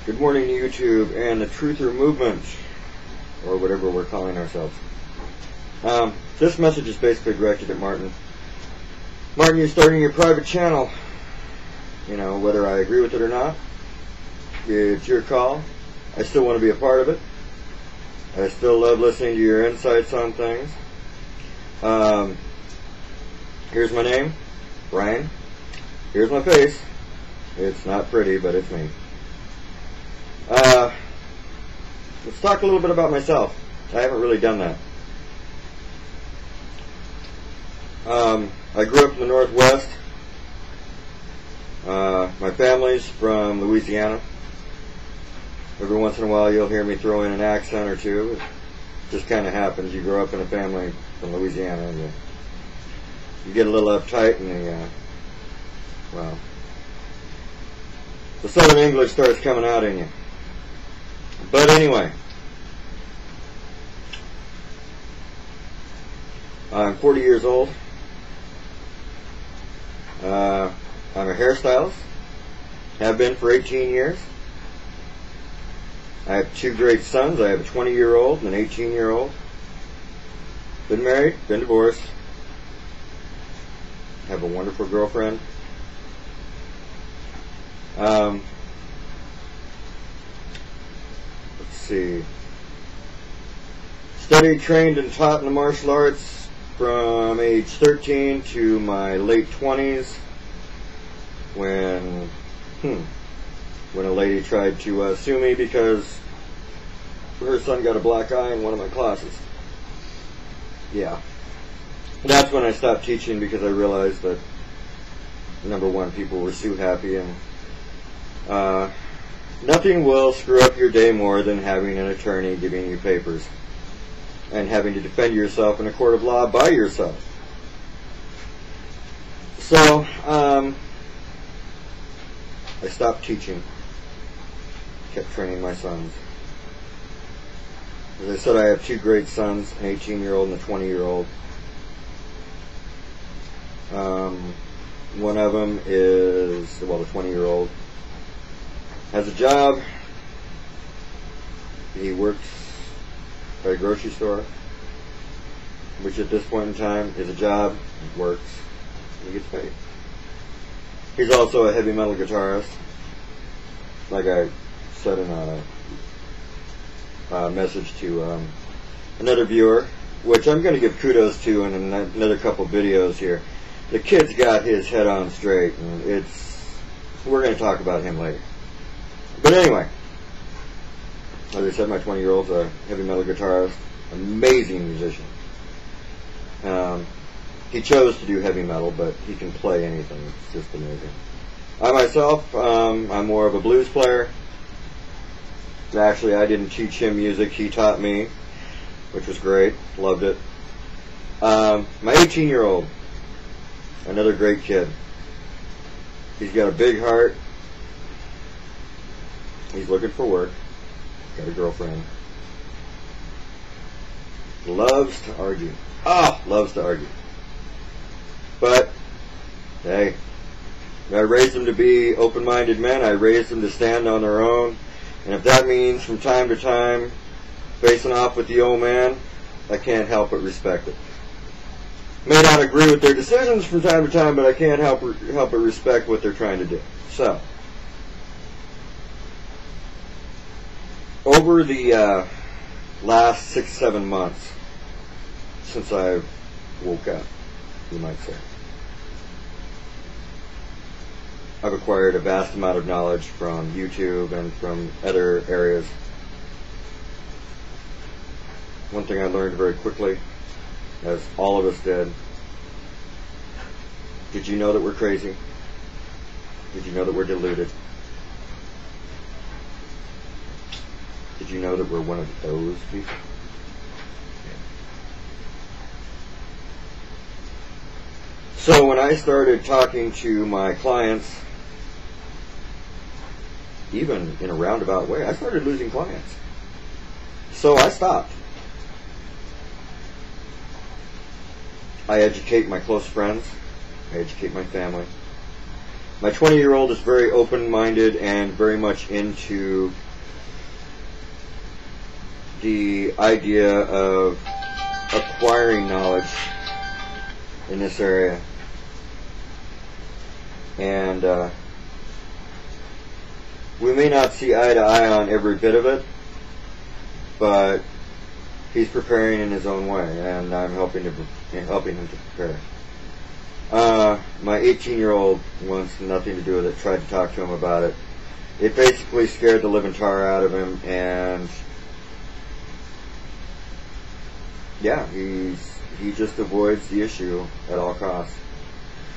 Good morning to YouTube and the Truther Movement, or whatever we're calling ourselves. This message is basically directed at Martin. Martin, you're starting your private channel. You know, whether I agree with it or not, it's your call. I still want to be a part of it. I still love listening to your insights on things. Here's my name, Brian. Here's my face. It's not pretty, but it's me. Let's talk a little bit about myself. I haven't really done that. I grew up in the Northwest. My family's from Louisiana. Every once in a while you'll hear me throw in an accent or two. It just kind of happens. You grow up in a family from Louisiana and you get a little uptight and well, the Southern English starts coming out in you. But anyway, I'm 40 years old. I'm a hairstylist. Have been for 18 years. I have two great sons. I have a 20-year-old and an 18-year-old. Been married, been divorced. Have a wonderful girlfriend. Let's see. Studied, trained, and taught in the martial arts from age 13 to my late 20s when a lady tried to sue me because her son got a black eye in one of my classes. Yeah. That's when I stopped teaching because I realized that, number one, people were sue happy, and nothing will screw up your day more than having an attorney giving you papers and having to defend yourself in a court of law by yourself. So, I stopped teaching, kept training my sons. As I said, I have two great sons, an 18-year-old and a 20-year-old. One of them is, well, the 20-year-old has a job. He works at a grocery store, which at this point in time is a job. He works, and he gets paid. He's also a heavy metal guitarist, like I said in a message to another viewer, which I'm going to give kudos to in another couple videos here. The kid's got his head on straight, and we're going to talk about him later. But anyway, as I said, my 20-year-old's a heavy metal guitarist, amazing musician. He chose to do heavy metal, but he can play anything. It's just amazing. I myself, I'm more of a blues player. Actually, I didn't teach him music. He taught me, which was great. Loved it. My 18-year-old, another great kid. He's got a big heart. He's looking for work. Got a girlfriend. Loves to argue. Loves to argue. But, hey, I raised them to be open-minded men. I raised them to stand on their own. And if that means from time to time facing off with the old man, I can't help but respect it. May not agree with their decisions from time to time, but I can't help but respect what they're trying to do. So, over the last 6-7 months since I woke up, you might say, I've acquired a vast amount of knowledge from YouTube and from other areas. One thing I learned very quickly, as all of us did you know that we're crazy? Did you know that we're deluded? Did you know that we're one of those people? So when I started talking to my clients, even in a roundabout way, I started losing clients. So I stopped. I educate my close friends. I educate my family. My 20-year-old is very open-minded and very much into the idea of acquiring knowledge in this area. And we may not see eye to eye on every bit of it, but he's preparing in his own way, and I'm helping him to prepare. My 18-year-old wants nothing to do with it. Tried to talk to him about it. It basically scared the living tar out of him, and yeah, he just avoids the issue at all costs.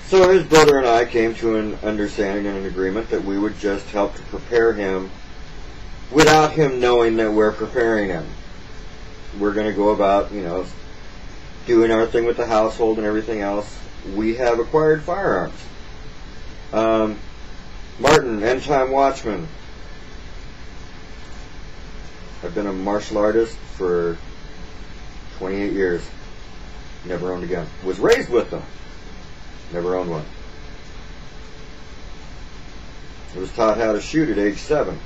So his brother and I came to an understanding and an agreement that we would just help to prepare him without him knowing that we're preparing him. We're going to go about, doing our thing with the household and everything else. We have acquired firearms. Martin, End Time Watchman. I've been a martial artist for 28 years. Never owned a gun. Was raised with them. Never owned one. I was taught how to shoot at age 7.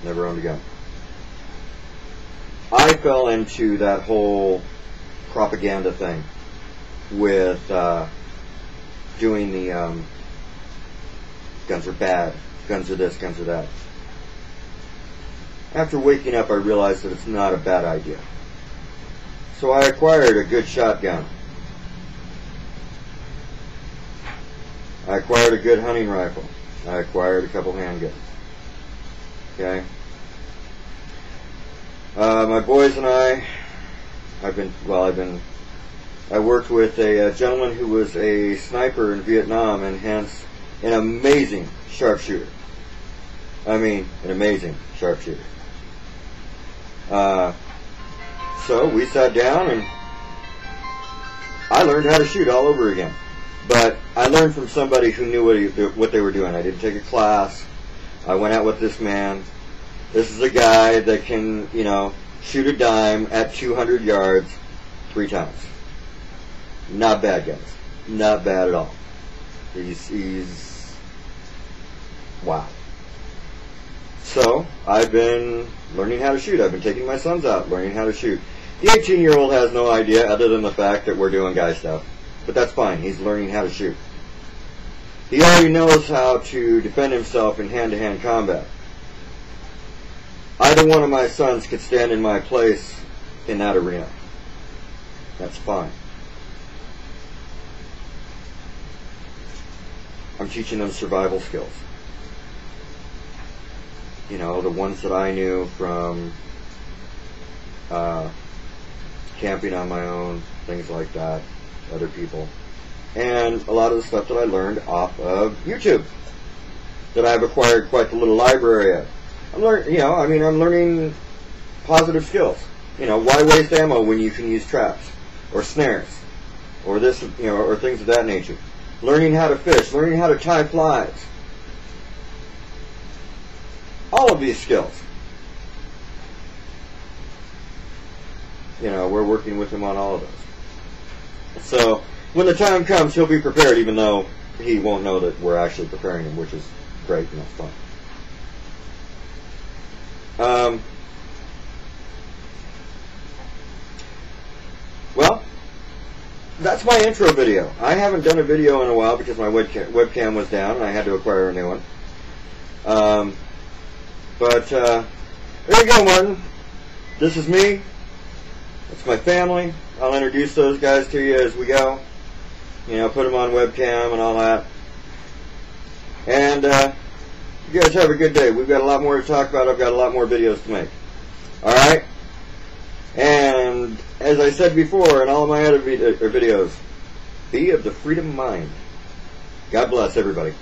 Never owned a gun. I fell into that whole propaganda thing with doing the guns are bad, guns are this, guns are that. After waking up, I realized that it's not a bad idea. So I acquired a good shotgun. I acquired a good hunting rifle. I acquired a couple handguns. Okay? My boys and I worked with a gentleman who was a sniper in Vietnam and hence an amazing sharpshooter. I mean, an amazing sharpshooter. So we sat down and I learned how to shoot all over again. But I learned from somebody who knew what they were doing. I didn't take a class. I went out with this man. This is a guy that can, shoot a dime at 200 yards 3 times. Not bad, guys. Not bad at all. He's wow. So, I've been learning how to shoot. I've been taking my sons out, learning how to shoot. The 18-year-old has no idea other than the fact that we're doing guy stuff. But that's fine. He's learning how to shoot. He already knows how to defend himself in hand-to-hand combat. Either one of my sons could stand in my place in that arena. That's fine. I'm teaching them survival skills. The ones that I knew from camping on my own, things like that, other people. And a lot of the stuff that I learned off of YouTube that I've acquired quite the little library of. I'm learning positive skills. Why waste ammo when you can use traps or snares or this, or things of that nature. Learning how to fish, learning how to tie flies. All of these skills. We're working with him on all of those. So, when the time comes, he'll be prepared, even though he won't know that we're actually preparing him, which is great and that's fun. Well, that's my intro video. I haven't done a video in a while because my webcam was down and I had to acquire a new one. But there you go, Martin. This is me. It's my family. I'll introduce those guys to you as we go. Put them on webcam and all that. And you guys have a good day. We've got a lot more to talk about. I've got a lot more videos to make. Alright? And as I said before in all of my other videos, be of the freedom of mind. God bless everybody.